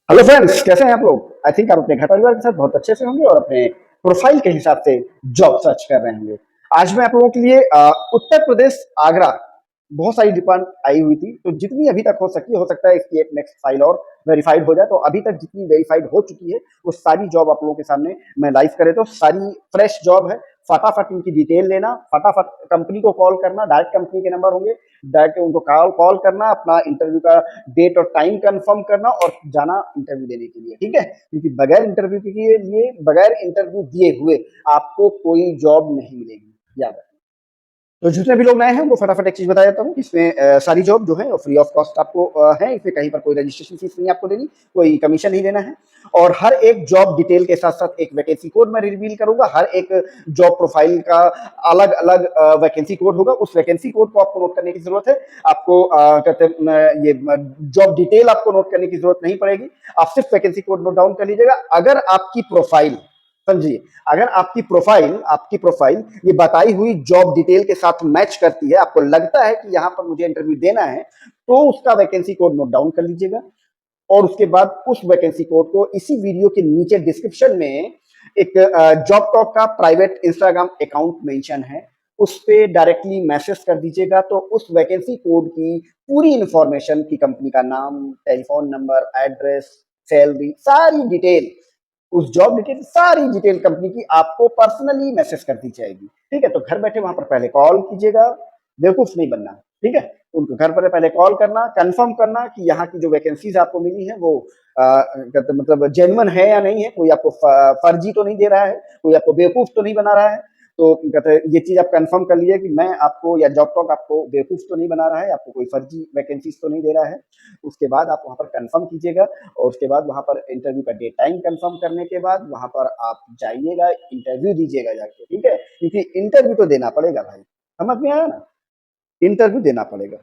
Hello friends, कैसे हैं आप लोग? आई थिंक आप अपने घर परिवार के साथ बहुत अच्छे से होंगे और अपने प्रोफाइल के हिसाब से जॉब सर्च कर रहे होंगे। आज मैं आप लोगों के लिए उत्तर प्रदेश आगरा बहुत सारी डिमांड आई हुई थी, तो जितनी अभी तक हो सकी, हो सकता है इसकी एक नेक्स्ट फाइल और वेरीफाइड हो जाए। तो अभी तक जितनी वेरीफाइड हो चुकी है वो सारी जॉब आप लोगों के सामने मैं लाइव करे, तो सारी फ्रेश जॉब है। फटाफट इनकी डिटेल लेना, फटाफट कंपनी को कॉल करना, डायरेक्ट कंपनी के नंबर होंगे, डायरेक्ट उनको कॉल कॉल करना, अपना इंटरव्यू का डेट और टाइम कंफर्म करना और जाना इंटरव्यू देने के लिए। ठीक है, क्योंकि बगैर इंटरव्यू के लिए, बगैर इंटरव्यू दिए हुए आपको कोई जॉब नहीं मिलेगी, याद रखना। तो जितने भी लोग नए हैं उनको फटाफट एक चीज बता देता हूँ, इसमें सारी जॉब जो है वो फ्री ऑफ कॉस्ट आपको है। इसमें कहीं पर कोई रजिस्ट्रेशन फीस नहीं आपको देनी, कोई कमीशन नहीं देना है। और हर एक जॉब डिटेल के साथ साथ एक वैकेंसी कोड मैं रिवील करूंगा। हर एक जॉब प्रोफाइल का अलग अलग वैकेंसी कोड होगा। उस वैकेंसी कोड को आपको नोट करने की जरूरत है। आपको कहते हैं ये जॉब डिटेल आपको नोट करने की जरूरत नहीं पड़ेगी। आप सिर्फ वैकेंसी कोड नोट डाउन कर लीजिएगा। अगर आपकी प्रोफाइल, समझिए, अगर आपकी प्रोफाइल ये बताई हुई जॉब डिटेल के साथ मैच करती है, आपको लगता है कि यहां पर मुझे इंटरव्यू देना है, तो उसका वैकेंसी कोड नोट डाउन कर लीजिएगा। और उसके बाद उस वैकेंसी कोड को इसी वीडियो के नीचे डिस्क्रिप्शन में एक जॉब टॉक का प्राइवेट इंस्टाग्राम अकाउंट मेंशन है, उस पे डायरेक्टली मैसेज कर दीजिएगा। तो उस वैकेंसी कोड की पूरी इंफॉर्मेशन की, कंपनी का नाम, टेलीफोन नंबर, एड्रेस, सैलरी, सारी डिटेल, उस जॉब डिटेल, सारी डिटेल कंपनी की आपको पर्सनली मैसेज कर दी जाएगी। ठीक है, तो घर बैठे वहां पर पहले कॉल कीजिएगा, बेवकूफ नहीं बनना। ठीक है, उनको घर पर पहले कॉल करना, कंफर्म करना कि यहाँ की जो वैकेंसीज आपको मिली है वो मतलब जेन्युइन है या नहीं है, कोई आपको फर्जी तो नहीं दे रहा है, कोई आपको बेवकूफ तो नहीं बना रहा है। तो कहते ये चीज आप कंफर्म कर लीजिए कि मैं आपको या जॉब टॉक आपको बेवकूफ तो नहीं बना रहा है, आपको कोई फर्जी वैकेंसीज तो नहीं दे रहा है। उसके बाद आप वहां पर कंफर्म कीजिएगा। और उसके बाद वहां पर इंटरव्यू का डेट टाइम कंफर्म करने के बाद वहां पर आप जाइएगा, इंटरव्यू दीजिएगा जाके। ठीक है, क्योंकि इंटरव्यू तो देना पड़ेगा भाई, समझ में आया ना? इंटरव्यू देना पड़ेगा।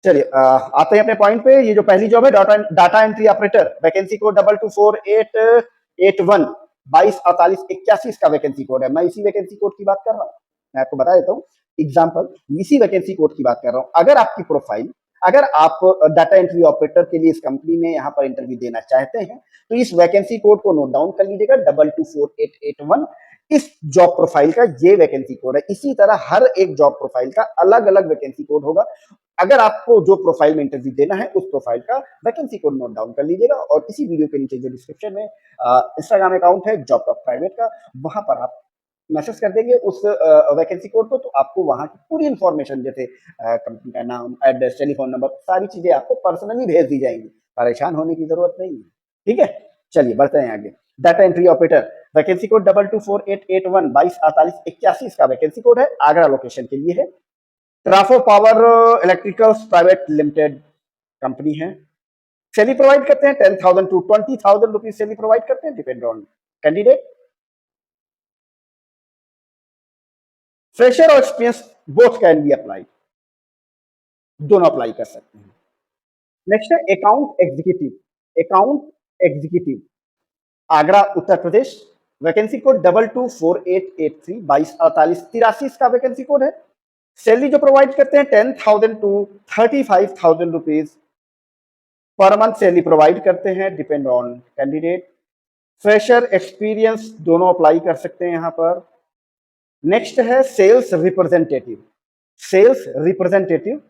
चलिए आते हैं अपने पॉइंट पे। ये जो पहली जॉब है, data data entry operator, vacancy code 224881, 224881 इसका वैकेंसी कोड है। मैं इसी वैकेंसी कोड की बात कर रहा हूँ, मैं आपको बता देता हूँ एग्जाम्पल, इसी वैकेंसी कोड की बात कर रहा हूँ। अगर आपकी प्रोफाइल, अगर आप डाटा एंट्री ऑपरेटर के लिए इस कंपनी में यहाँ पर इंटरव्यू देना चाहते हैं, तो इस वैकेंसी कोड को नोट डाउन कर लीजिएगा, 224881। इस जॉब प्रोफाइल का ये वैकेंसी कोड है। इसी तरह हर एक जॉब प्रोफाइल का अलग अलग वैकेंसी कोड होगा। अगर आपको जो प्रोफाइल में इंटरव्यू देना है उस प्रोफाइल का वैकेंसी कोड नोट डाउन कर लीजिएगा। और इसी वीडियो के नीचे जो डिस्क्रिप्शन में इंस्टाग्राम अकाउंट है जॉब टॉक प्राइवेट का, वहां पर आप मैसेज कर देंगे उस वैकेंसी कोड को, तो आपको वहां की पूरी इंफॉर्मेशन, जैसे कंपनी का नाम, एड्रेस, टेलीफोन नंबर, सारी चीजें आपको पर्सनली भेज दी जाएंगी। परेशान होने की जरूरत नहीं है। ठीक है, चलिए बढ़ते हैं आगे। Data entry operator, vacancy code 224881, 224881 इसका वैकेंसी कोड है। आगरा लोकेशन के लिए है। Trafo power electricals private limited company है। सैलरी प्रोवाइड करते हैं 10,000 टू 20,000 रुपीज सैलरी प्रोवाइड करते हैं, डिपेंड ऑन कैंडिडेट। फ्रेशर और experience both can be apply, दोनों अप्लाई कर सकते हैं। नेक्स्ट है account executive, account executive, Agra Uttar Pradesh, vacancy code 224883, 224883 इसका वैकेंसी कोड है। सैलरी जो प्रोवाइड करते हैं 10,000 to 35,000 rupees per month salary provide करते हैं, depend on candidate. Fresher experience दोनों अप्लाई कर सकते हैं यहां पर। नेक्स्ट है sales representative, sales representative,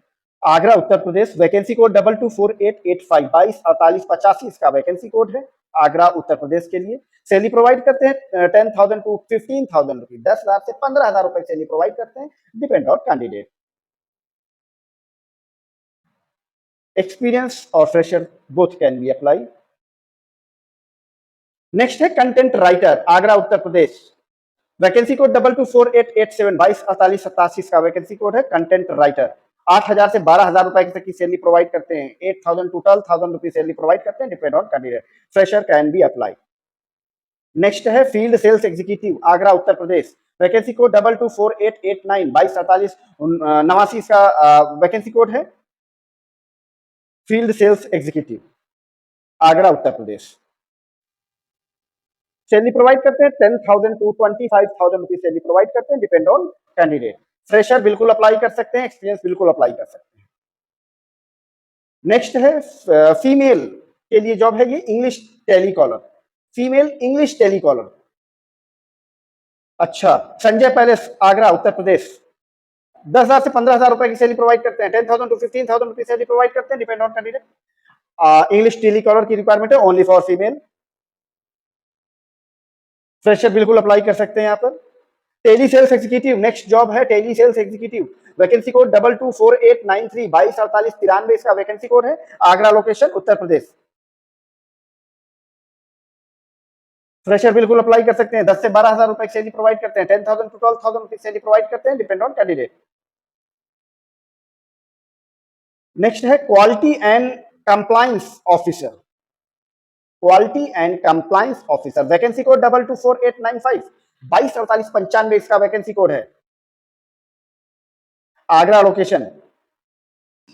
Agra Uttar Pradesh, vacancy code 224885, 224885 इसका वैकेंसी कोड है, आगरा उत्तर प्रदेश के लिए। सैलरी प्रोवाइड करते हैं 10,000 टू 15,000 रुपीज, 10,000 से 15,000 रुपए सैलरी प्रोवाइड करते हैं, डिपेंड ऑन कैंडिडेट। एक्सपीरियंस और fresher both can be apply. Next है content writer, Agra Uttar Pradesh, vacancy code 224887, 224887 का वैकेंसी कोड है। कंटेंट राइटर 8,000 से 12,000 रुपए तक की सैलरी प्रोवाइड करते हैं, 8,000 टू 12,000 रुपीज सैलरी प्रोवाइड करते हैं, depend on candidate. Fresher can be apply. Next है field sales executive, Agra Uttar Pradesh, vacancy code 224889, 224889 का वैकेंसी कोड है। Field sales executive, Agra Uttar प्रदेश, सैलरी प्रोवाइड करते हैं 10,000 टू 25,000 रुपीज सैलरी प्रोवाइड करते हैं, डिपेंड ऑन कैंडिडेट। फ्रेशर बिल्कुल अप्लाई कर सकते हैं, एक्सपीरियंस बिल्कुल अप्लाई कर सकते हैं। नेक्स्ट है फीमेल के लिए जॉब है ये, English telecaller, female English telecaller. अच्छा, संजय पैलेस आगरा उत्तर प्रदेश, 10,000 से 15,000 रुपए की सैलरी प्रोवाइड करते हैं, 10,000 टू 15,000 रुपीज सैलरी प्रोवाइड करते हैं, depend on candidate. English telecaller की रिक्वायरमेंट है ओनली फॉर फीमेल। फ्रेशर बिल्कुल अप्लाई कर सकते हैं यहाँ पर। Tele sales executive next job है, tele sales executive, vacancy code 224893, 224893 इसका वैकेंसी कोड है, आगरा लोकेशन उत्तर प्रदेश। फ्रेशर बिल्कुल अप्लाई कर सकते हैं, 10 से 12,000 रुपए की सैलरी प्रोवाइड करते हैं, 10,000 टू 12,000 रुपीज सैलरी प्रोवाइड करते हैं, डिपेंड ऑन कैंडिडेट। नेक्स्ट है quality and compliance officer, quality and compliance officer, vacancy code 224895, 224895 इसका वैकेंसी कोड है, आगरा लोकेशन।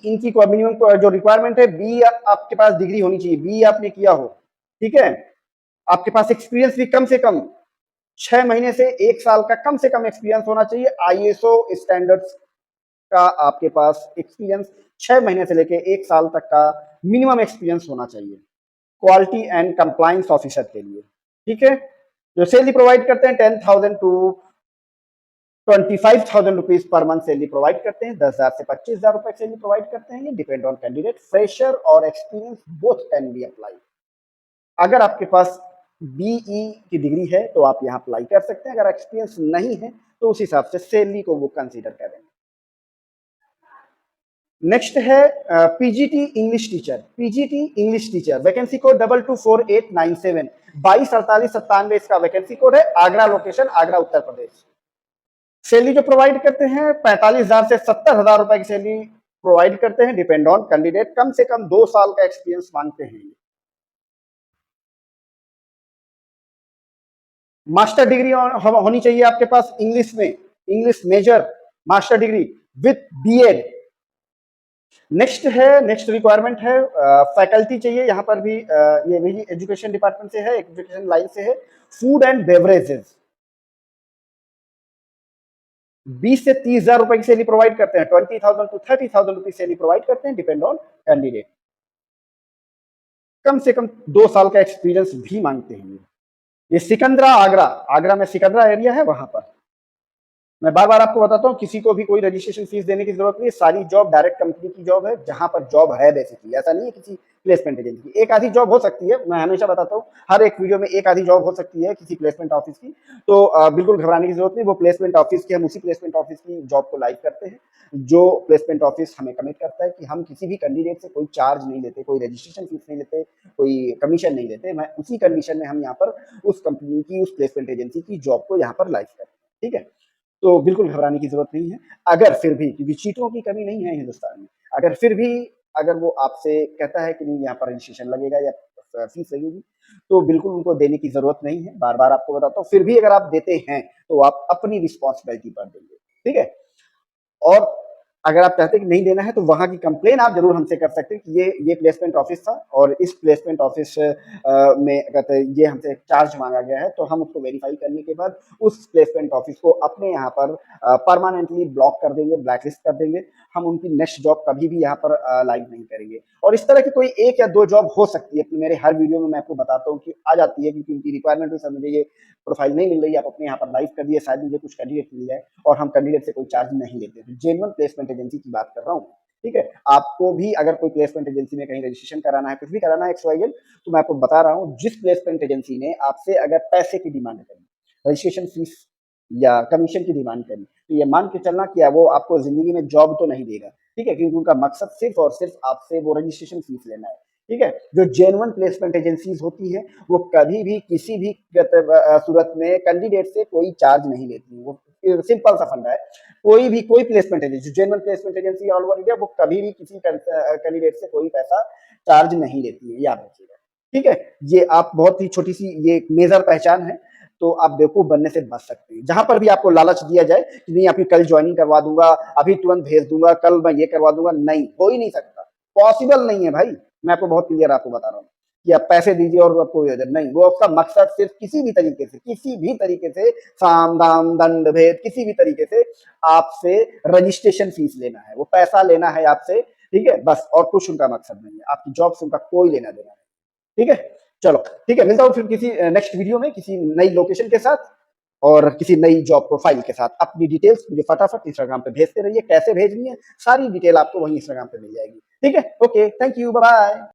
इनकी मिनिमम जो रिक्वायरमेंट है, बी आपके पास डिग्री होनी चाहिए, बी आपने किया हो, ठीक है। आपके पास एक्सपीरियंस भी कम से कम 6 महीने से 1 साल का कम से कम एक्सपीरियंस होना चाहिए, आईएसओ स्टैंडर्ड्स का आपके पास एक्सपीरियंस 6 महीने से लेके 1 साल तक का मिनिमम एक्सपीरियंस होना चाहिए, क्वालिटी एंड कंप्लायंस ऑफिसर के लिए, ठीक है। जो सैलरी प्रोवाइड करते हैं 10,000 to 25,000 rupees per month salary provide करते हैं, 10,000 से 25,000 रुपए सैलरी प्रोवाइड करते हैं, ये डिपेंड ऑन कैंडिडेट। फ्रेशर और experience both can be apply. अगर आपके पास बीई की डिग्री है तो आप यहाँ अप्लाई कर सकते हैं, अगर एक्सपीरियंस नहीं है तो उस हिसाब से सैलरी को वो कंसीडर करेंगे। नेक्स्ट है PGT English teacher, PGT English teacher, vacancy code 224897, 224897 इसका वैकेंसी कोड है, आगरा लोकेशन, आगरा उत्तर प्रदेश। सैलरी जो प्रोवाइड करते हैं 45,000 से 70,000 रुपए की सैलरी प्रोवाइड करते हैं, डिपेंड ऑन कैंडिडेट, कम से कम 2 साल का एक्सपीरियंस मांगते हैं। मास्टर डिग्री होनी चाहिए आपके पास इंग्लिश में, English major master degree with BEd. Next है, नेक्स्ट रिक्वायरमेंट है फैकल्टी चाहिए, यहाँ पर भी ये भी एजुकेशन डिपार्टमेंट से है, एजुकेशन लाइन से है, फूड एंड बेवरेजेस, 20 से 30,000 रुपए की सैलरी प्रोवाइड करते हैं, 20,000 टू 30,000 रुपीज सैलरी प्रोवाइड करते हैं, डिपेंड ऑन कैंडिडेट। कम से कम 2 साल का एक्सपीरियंस भी मांगते हैं। ये सिकंदरा आगरा, आगरा में सिकंदरा एरिया है, वहां पर मैं बार बार आपको बताता हूँ, किसी को भी कोई रजिस्ट्रेशन फीस देने की जरूरत नहीं है, सारी जॉब डायरेक्ट कंपनी की जॉब है, जहां पर जॉब है बेसिकली, ऐसा नहीं है किसी प्लेसमेंट एजेंसी की। एक आधी जॉब हो सकती है, मैं हमेशा बताता हूँ, हर एक वीडियो में एक आधी जॉब हो सकती है किसी प्लेसमेंट ऑफिस की, तो बिल्कुल घबराने की जरूरत नहीं, वो प्लेसमेंट ऑफिस की, हम उसी प्लेसमेंट ऑफिस की जॉब को लाइव करते हैं, जो प्लेसमेंट ऑफिस हमें कमिट करता है कि हम किसी भी कैंडिडेट से कोई चार्ज नहीं लेते, कोई रजिस्ट्रेशन फीस नहीं लेते, कोई कमीशन नहीं लेते, मैं उसी कंडीशन में हम यहाँ पर उस कंपनी की, उस प्लेसमेंट एजेंसी की जॉब को यहाँ पर लाइव करते हैं, ठीक है। तो बिल्कुल घबराने की जरूरत नहीं है। अगर फिर भी, क्योंकि चीटों की कमी नहीं है हिंदुस्तान में, अगर फिर भी अगर वो आपसे कहता है कि नहीं यहाँ पर रजिस्ट्रेशन लगेगा या फीस लगेगी, तो बिल्कुल उनको देने की जरूरत नहीं है, बार बार आपको बताता हूँ। फिर भी अगर आप देते हैं तो आप अपनी रिस्पॉन्सिबिलिटी पर देंगे, ठीक है। और अगर आप चाहते हैं कि नहीं देना है तो वहां की कंप्लेन आप जरूर हमसे कर सकते हैं कि ये प्लेसमेंट ऑफिस था और इस प्लेसमेंट ऑफिस में कहते हैं ये हमसे चार्ज मांगा गया है, तो हम उसको वेरीफाई करने के बाद उस प्लेसमेंट ऑफिस को अपने यहाँ पर परमानेंटली ब्लॉक कर देंगे, ब्लैकलिस्ट कर देंगे, हम उनकी नेक्स्ट जॉब कभी भी यहाँ पर लाइव नहीं करेंगे। और इस तरह की कोई 1 या 2 जॉब हो सकती है, मेरे हर वीडियो में मैं आपको बताता हूँ कि आ जाती है, क्योंकि उनकी रिक्वायरमेंट में सर मुझे ये प्रोफाइल नहीं मिल रही है, आप अपने यहाँ पर लाइव कर दिए, शायद मुझे कुछ कैंडिडेट मिल जाए, और हम कैंडिडेट से कोई चार्ज नहीं लेते। तो जेन्युइन प्लेसमेंट एजेंसी की बात कर रहा हूँ, ठीक है। आपको भी अगर कोई प्लेसमेंट एजेंसी में कहीं रजिस्ट्रेशन कराना है, कुछ भी कराना है XYZ, तो मैं आपको बता रहा हूँ, जिस प्लेसमेंट एजेंसी ने आपसे अगर पैसे की डिमांड करी, रजिस्ट्रेशन फीस या कमीशन की डिमांड करी, तो ये मान के चलना कि वो आपको जिंदगी में जॉब तो नहीं देगा, ठीक है, क्योंकि उनका मकसद सिर्फ और सिर्फ आपसे वो रजिस्ट्रेशन फीस लेना है, ठीक है। जो जेन्युइन प्लेसमेंट एजेंसीज होती हैं वो कभी भी किसी भी सूरत में कैंडिडेट से कोई चार्ज नहीं लेती, वो सिंपल सा फंडा है। कोई placement agency, genuine placement agency all over India, वो कभी भी किसी कैंडिडेट से कोई पैसा चार्ज नहीं लेती है, याद रखिएगा, ठीक है। ये आप बहुत ही छोटी सी ये मेजर पहचान है, तो आप बेवकूफ बनने से बच सकते हैं। जहां पर भी आपको लालच दिया जाए कि नहीं आपकी कल ज्वाइनिंग करवा दूंगा, अभी तुरंत भेज दूंगा, कल मैं ये करवा दूंगा, नहीं, हो ही नहीं सकता, पॉसिबल नहीं है भाई। मैं आपको बहुत क्लियर आपको बता रहा हूँ कि आप पैसे दीजिए और आपको नहीं, वो उसका मकसद सिर्फ किसी भी तरीके से साम दाम दंड भेद किसी भी तरीके से आपसे रजिस्ट्रेशन फीस लेना है, वो पैसा लेना है आपसे, ठीक है, बस, और कुछ उनका मकसद नहीं है, आपकी जॉब से उनका कोई लेना देना नहीं। ठीक है, चलो ठीक है, मिलता हूँ फिर किसी नेक्स्ट वीडियो में किसी नई लोकेशन के साथ और किसी नई जॉब प्रोफाइल के साथ। अपनी डिटेल्स मुझे फटाफट इंस्टाग्राम पे भेजते रहिए, कैसे भेजनी है सारी डिटेल आपको वहीं इंस्टाग्राम पे मिल जाएगी। ठीक है, okay, thank you, bye bye.